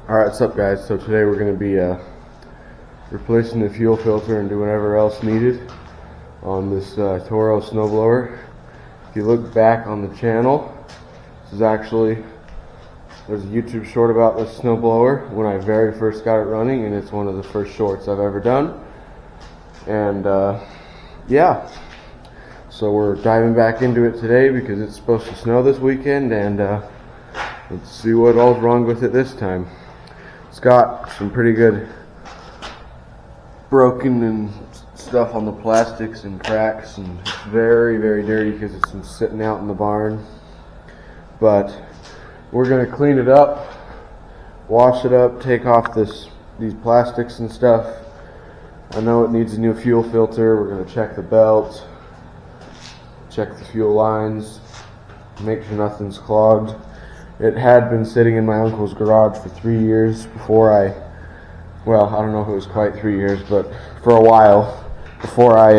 Alright, what's up guys? So today we're going to be replacing the fuel filter and doing whatever else needed on this Toro snowblower. If you look back on the channel, this is actually, there's a YouTube short about this snowblower when I very first got it running, and it's one of the first shorts I've ever done. And yeah, so we're diving back into it today because it's supposed to snow this weekend, and let's see what all's wrong with it this time. It's got some pretty good broken and stuff on the plastics and cracks, and it's very, very dirty because it's been sitting out in the barn. But we're going to clean it up, wash it up, take off these plastics and stuff. I know it needs a new fuel filter. We're going to check the belt, check the fuel lines, make sure nothing's clogged. It had been sitting in my uncle's garage for 3 years before I don't know if it was quite 3 years, but for a while before I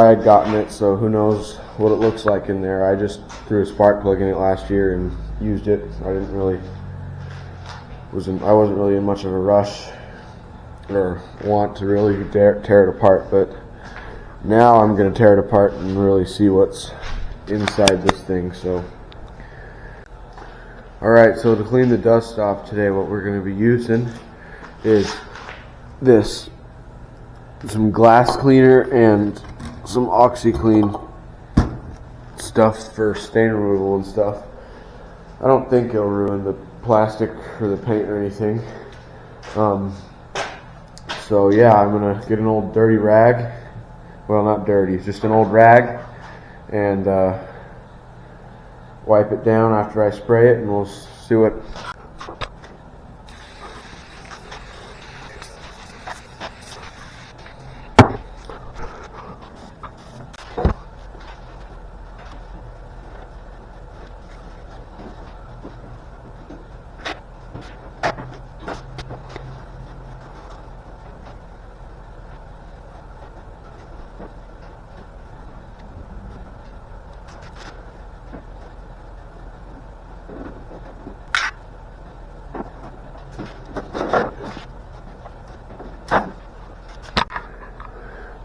had gotten it, so who knows what it looks like in there. I just threw a spark plug in it last year and used it. I wasn't really in much of a rush or want to really tear it apart, but now I'm going to tear it apart and really see what's inside this thing. So alright, so to clean the dust off today, what we're going to be using is some glass cleaner and some OxiClean stuff for stain removal and stuff. I don't think it'll ruin the plastic or the paint or anything. So yeah, I'm going to get an old dirty rag. Well, not dirty, just an old rag, and wipe it down after I spray it, and we'll see what.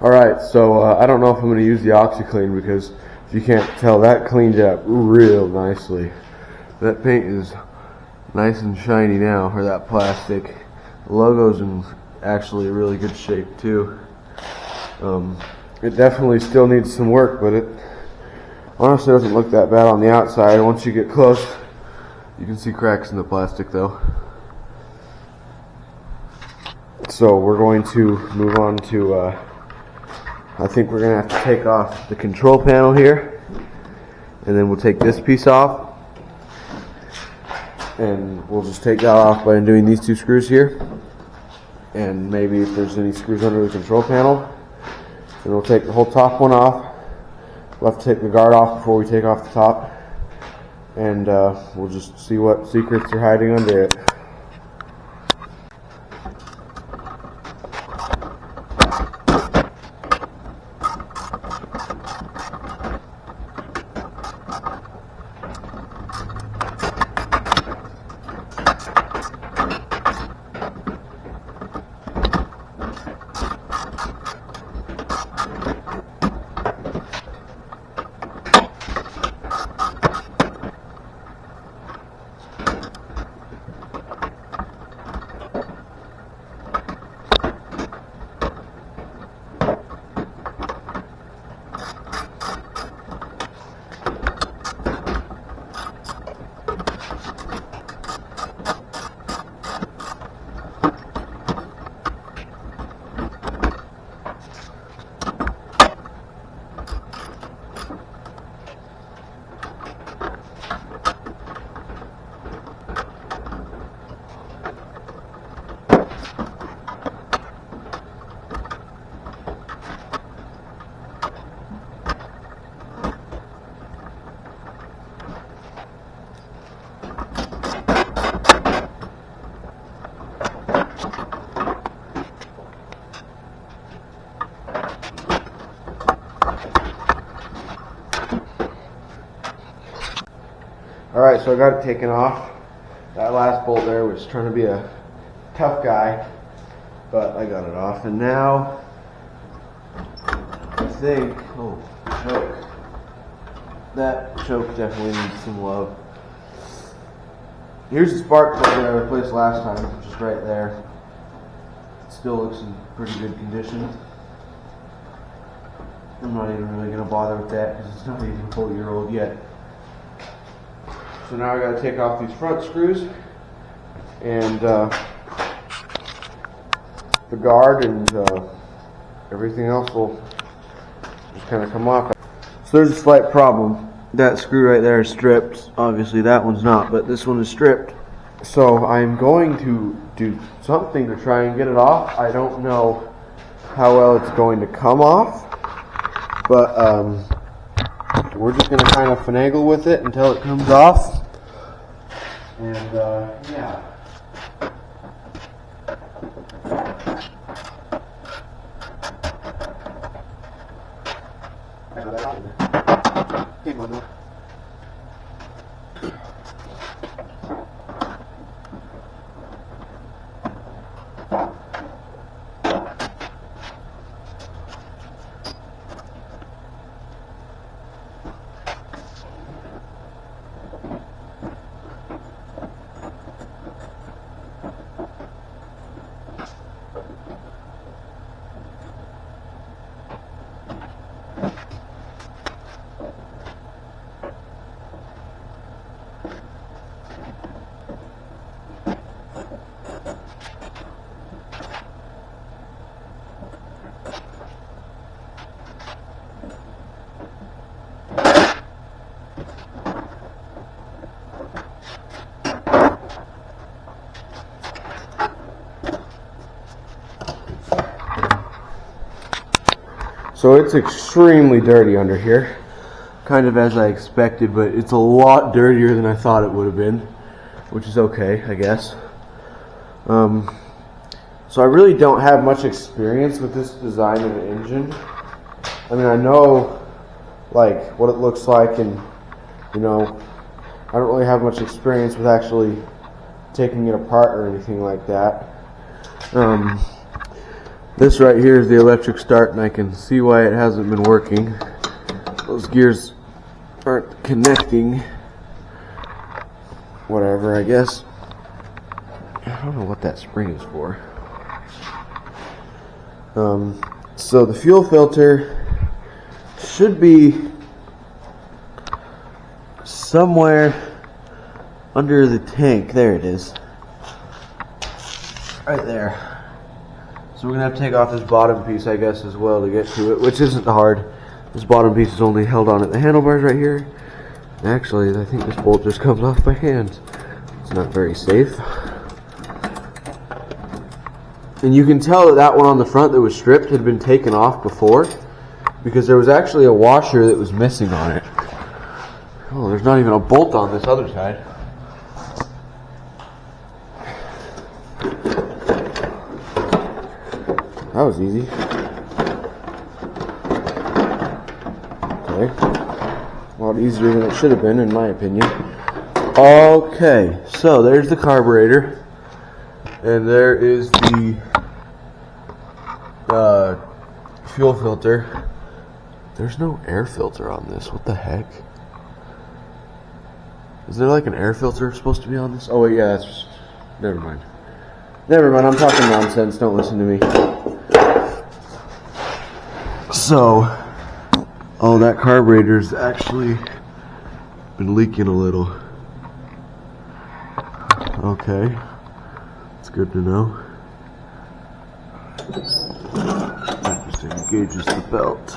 Alright, so I don't know if I'm going to use the OxiClean because, if you can't tell, that cleaned it up real nicely. That paint is nice and shiny now, or that plastic. The logo's in actually really good shape too. It definitely still needs some work, but it honestly doesn't look that bad on the outside. Once you get close, you can see cracks in the plastic though. So we're going to move on to I think we're going to have to take off the control panel here, and then we'll take this piece off, and we'll just take that off by undoing these two screws here, and maybe if there's any screws under the control panel, then we'll take the whole top one off. We'll have to take the guard off before we take off the top, and we'll just see what secrets are hiding under it. Alright, so I got it taken off. That last bolt there was trying to be a tough guy, but I got it off. And now, I think, oh, choke. That choke definitely needs some love. Here's the spark plug that I replaced last time, which is right there. It still looks in pretty good condition. I'm not even really going to bother with that because it's not even a full year old yet. So now I got to take off these front screws and the guard, and everything else will just kind of come off. So there's a slight problem. That screw right there is stripped. Obviously that one's not, but this one is stripped. So I'm going to do something to try and get it off. I don't know how well it's going to come off, but we're just going to kind of finagle with it until it comes off. And yeah. So it's extremely dirty under here, kind of as I expected, but it's a lot dirtier than I thought it would have been, which is okay, I guess. So I really don't have much experience with this design of the engine. I mean, I know like what it looks like, and you know, I don't really have much experience with actually taking it apart or anything like that. This right here is the electric start, and I can see why it hasn't been working. Those gears aren't connecting. Whatever, I guess. I don't know what that spring is for. So the fuel filter should be somewhere under the tank. There it is. Right there. So we're going to have to take off this bottom piece, I guess, as well to get to it, which isn't hard. This bottom piece is only held on at the handlebars right here. Actually, I think this bolt just comes off by hand. It's not very safe. And you can tell that that one on the front that was stripped had been taken off before, because there was actually a washer that was missing on it. Oh, there's not even a bolt on this other side. That was easy. Okay. A lot easier than it should have been, in my opinion. Okay, so there's the carburetor. And there is the fuel filter. There's no air filter on this. What the heck? Is there like an air filter supposed to be on this? Oh wait, yeah, that's... Never mind. Never mind, I'm talking nonsense. Don't listen to me. So, oh, that carburetor's actually been leaking a little. Okay, it's good to know. Just engages the belt.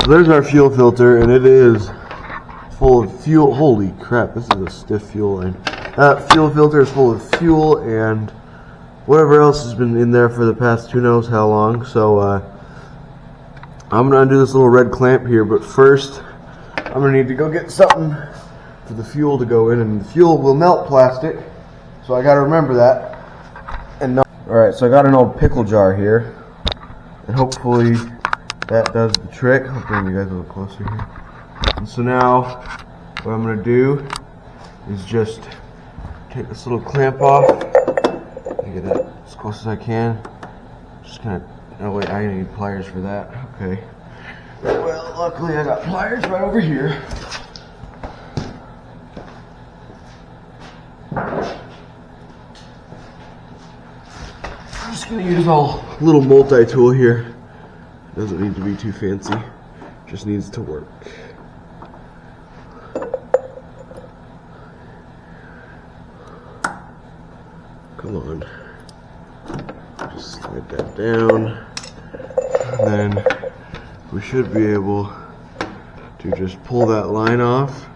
So there's our fuel filter, and it is full of fuel. Holy crap, this is a stiff fuel line. That fuel filter is full of fuel and whatever else has been in there for the past who knows how long. So I'm going to undo this little red clamp here, but first I'm going to need to go get something for the fuel to go in, and the fuel will melt plastic, so I got to remember that. And alright, so I got an old pickle jar here, and hopefully that does the trick. I'll bring you guys a little closer here. And so now what I'm going to do is just take this little clamp off. Get that as close as I can. Just kind of, oh wait, I need pliers for that. Okay. Well, luckily I got pliers right over here. I'm just gonna use a little multi-tool here. Doesn't need to be too fancy. Just needs to work. Come on. Just slide that down. And then we should be able to just pull that line off.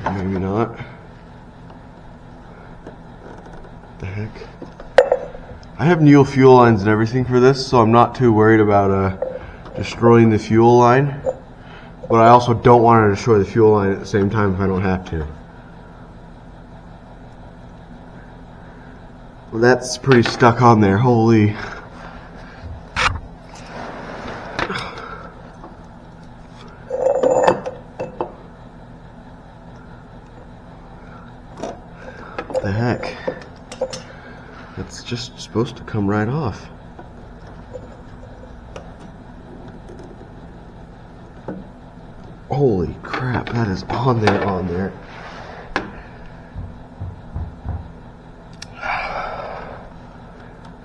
Maybe not. What the heck? I have Neil fuel lines and everything for this, so I'm not too worried about destroying the fuel line. But I also don't want to destroy the fuel line at the same time if I don't have to. Well, that's pretty stuck on there. Holy. What the heck? It's just supposed to come right off. Holy crap, that is on there.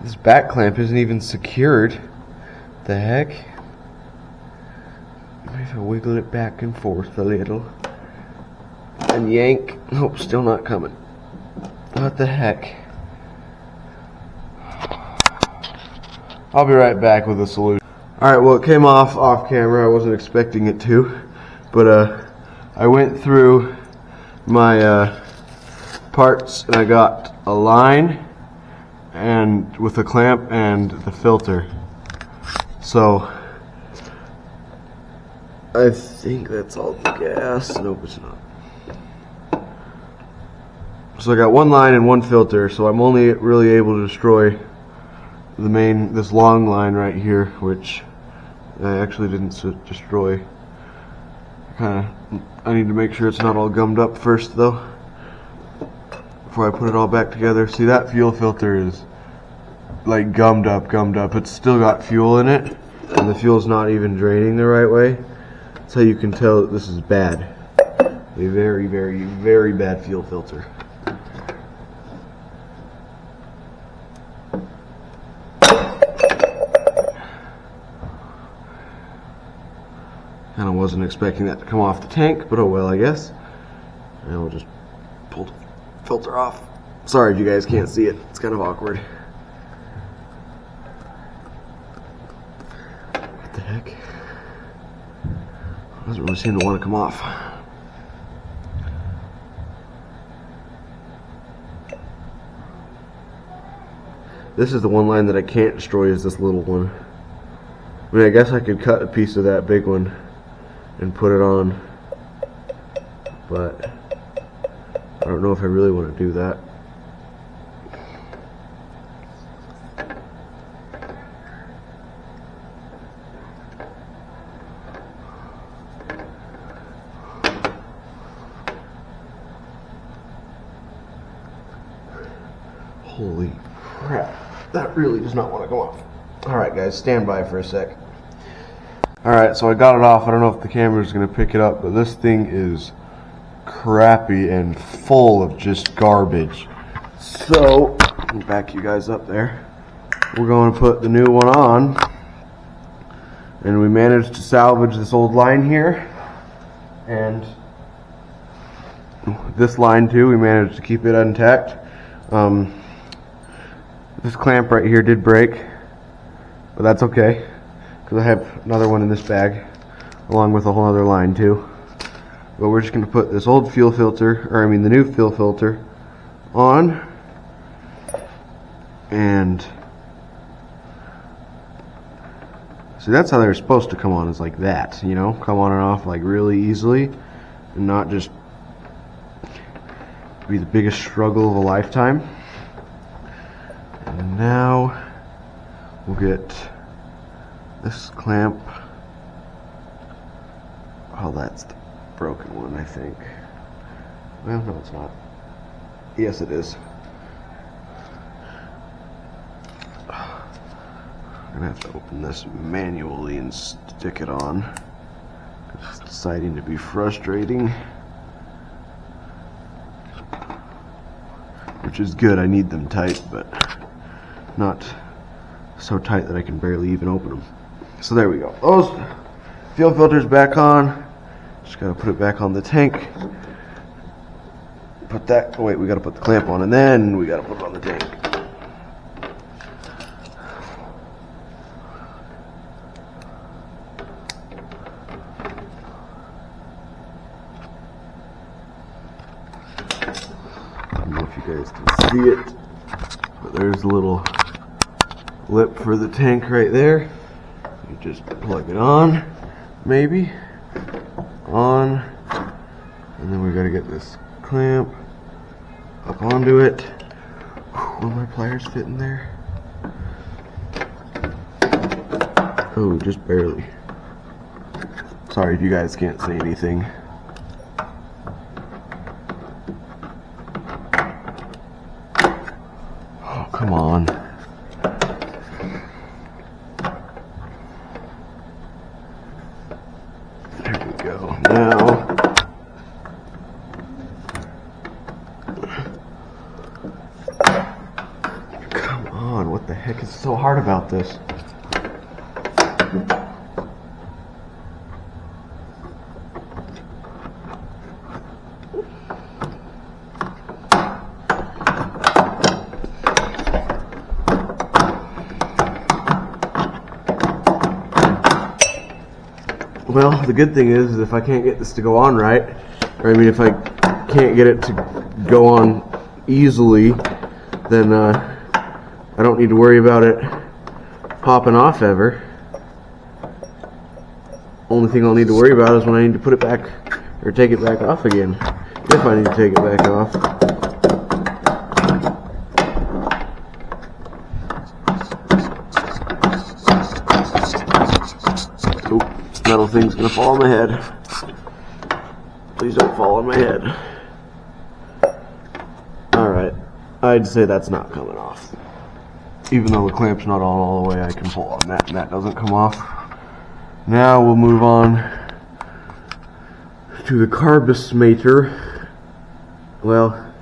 This back clamp isn't even secured. The heck? Maybe if I wiggle it back and forth a little and yank. Nope, still not coming. What the heck? I'll be right back with a solution. Alright, well, it came off camera. I wasn't expecting it to, but I went through my parts and I got a line and with the clamp and the filter. So I think that's all the gas. Nope, it's not. So I got one line and one filter, so I'm only really able to destroy this long line right here, which I actually didn't destroy. I need to make sure it's not all gummed up first though, before I put it all back together. See, that fuel filter is like gummed up. It's still got fuel in it, and the fuel's not even draining the right way. That's how you can tell that this is bad. A very, very, very bad fuel filter. Kinda wasn't expecting that to come off the tank, but oh well, I guess. And we'll just pull the filter off. Sorry if you guys can't see it. It's kind of awkward. What the heck? Doesn't really seem to want to come off. This is the one line that I can't destroy, is this little one. I mean, I guess I could cut a piece of that big one and put it on, but I don't know if I really want to do that. Holy crap, that really does not want to go off. Alright guys, stand by for a sec. Alright, so I got it off. I don't know if the camera is going to pick it up, but this thing is crappy and full of just garbage. So, let me back you guys up there. We're going to put the new one on. And we managed to salvage this old line here. And this line too, we managed to keep it intact. This clamp right here did break, but that's okay, because I have another one in this bag, along with a whole other line too. But we're just going to put this old fuel filter, or I mean the new fuel filter, on, and see, that's how they're supposed to come on, is like that, you know, come on and off like really easily, and not just be the biggest struggle of a lifetime. And now we'll get this clamp. Oh, that's the broken one, I think. Well, no, it's not. Yes, it is. I'm gonna have to open this manually and stick it on. It's deciding to be frustrating. Which is good, I need them tight, but not so tight that I can barely even open them. So there we go. Those fuel filters back on. Just gotta put it back on the tank. Put that, oh wait, we gotta put the clamp on and then we gotta put it on the tank. I don't know if you guys can see it, but there's a little lip for the tank right there. You just plug it on, maybe, on, and then we gotta get this clamp up onto it. Will my pliers fit in there? Oh, just barely. Sorry if you guys can't see anything. Oh, come on. There we go. Now, come on, what the heck is so hard about this? Well, the good thing is if I can't get this to go on right, or I mean if I can't get it to go on easily, then I don't need to worry about it popping off ever. Only thing I'll need to worry about is when I need to put it back or take it back off again, if I need to take it back off. Metal thing's gonna fall on my head. Please don't fall on my head. Alright, I'd say that's not coming off. Even though the clamp's not on all the way, I can pull on that and that doesn't come off. Now we'll move on to the carbismator. Well,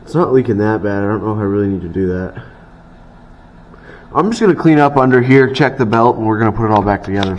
it's not leaking that bad. I don't know if I really need to do that. I'm just going to clean up under here, check the belt, and we're going to put it all back together.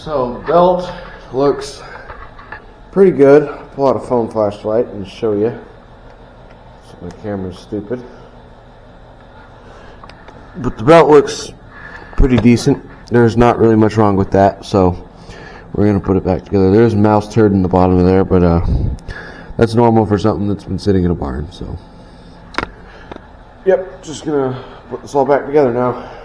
So the belt looks pretty good. Pull out a phone flashlight and show you. So my camera's stupid. But the belt looks pretty decent. There's not really much wrong with that, so we're gonna put it back together. There's a mouse turd in the bottom of there, but that's normal for something that's been sitting in a barn. So, yep, just gonna put this all back together now.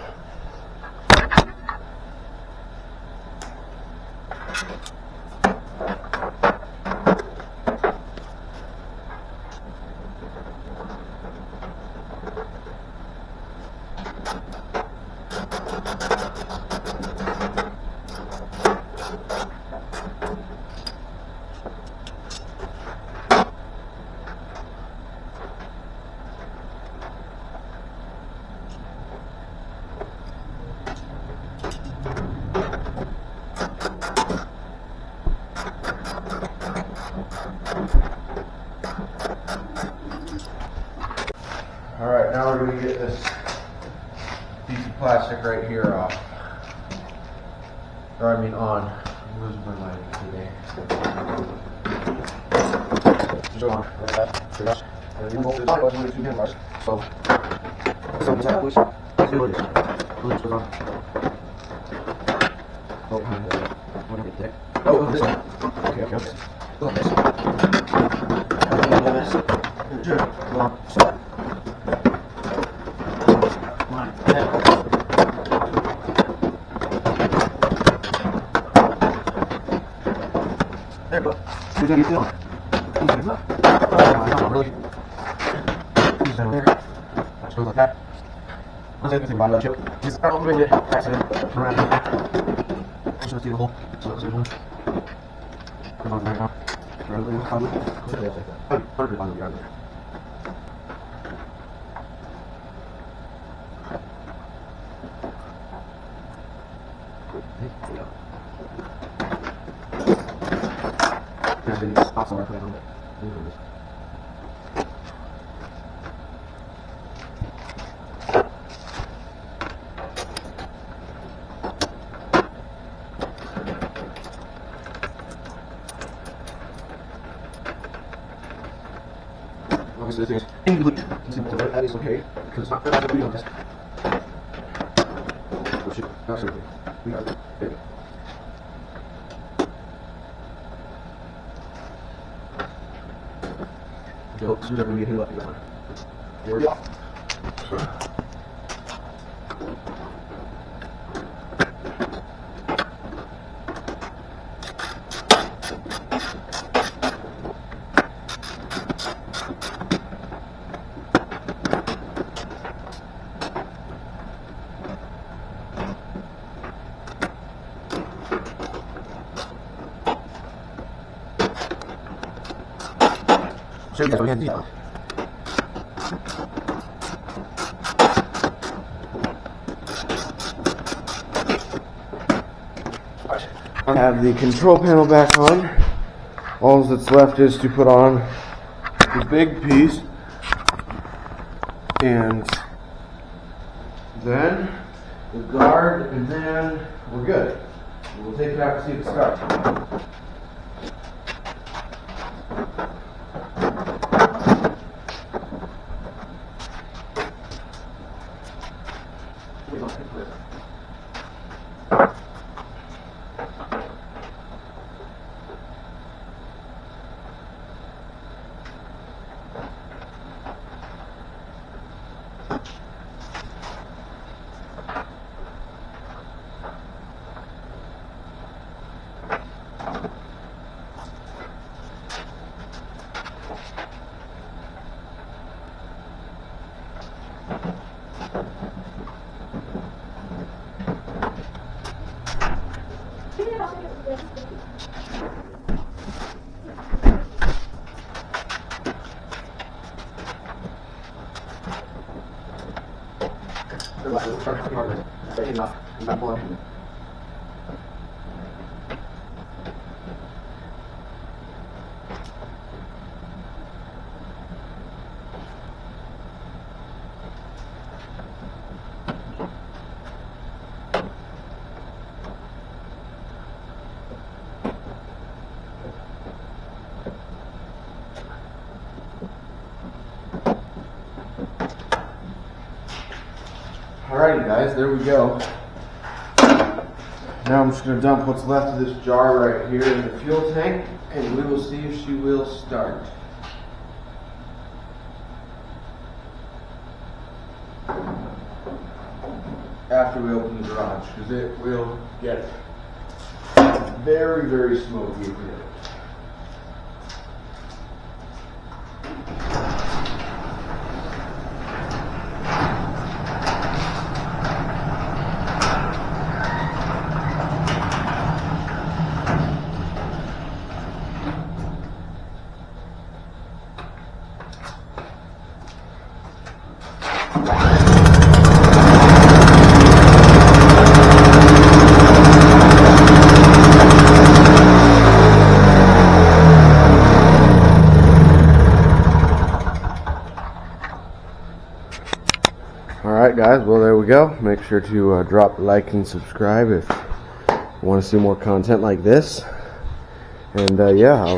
Alright, now we're going to get this piece of plastic right here off. Or I mean on. I'm losing my mind today. Just go on. Like that. And you bolt it on. It's two handlebars. So it's like loose. Let's do it. Loose goes on. Oh, what did it take? Oh, this one. Okay, okay. Look at this. Sure. Go on. Stop. There, but who's gonna get down? Really? Who's down there? That goes like that. Let's say the thing about that chip. He's probably going to accident around here. I'm just gonna see the hole. So that's a good one. Come on, right now. Probably. Perfect on the yard there. Awesome. Obviously, this thing is incomplete. That is okay because it's not going to be on this. Oh shit! Not seriously. We got it. There. Jokes, who's ever getting lucky on. Here we go. So we had these. I have the control panel back on. All that's left is to put on the big piece, and then the guard, and then we're good. We'll take it out and see if it starts. Alrighty guys, there we go. Now I'm just going to dump what's left of this jar right here in the fuel tank, and we will see if she will start. After we open the garage, because it will get very, very smoky if we don't. Alright guys, well there we go. Make sure to drop a like and subscribe if you want to see more content like this. And yeah, I'll